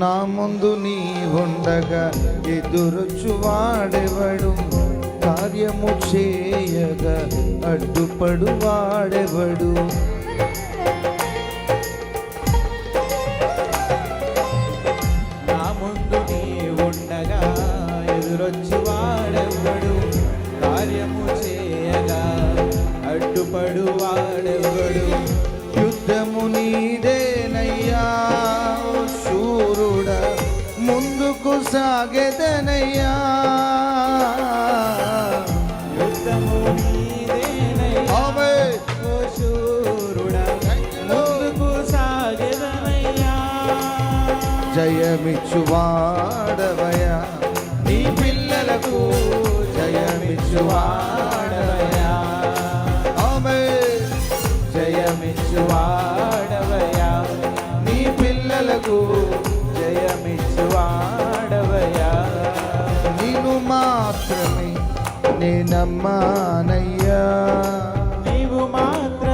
నా ముందు నీ ఉండగా ఎదురొచ్చువాడెవడు, కార్యము చేయగా అడ్డుపడు వాడెవడు. నా ముందు నీ ఉండగా ఎదురొచ్చువాడెవడు, కార్యము చేయగా అడ్డుపడు వాడెవడు. యుద్ధము నీదేనయ్యా శూరుడా, ముందుకు సాగెదనయ్యా. యుద్ధము నీదేనయ్యా ఓ శూరుడా, ముందుకు సాగెదనయ్యా. జయమిచ్చువాడవయ్యా, నీ పిల్లలకు జయమిచ్చువాడవయ్యా. జయమిచ్చువాడవయ్యా, నీ పిల్లలకు జయమిచ్చువాడవయ్యా. నీవు మాత్రమే నే నమ్మానయ్యా, నీవు మాత్రమే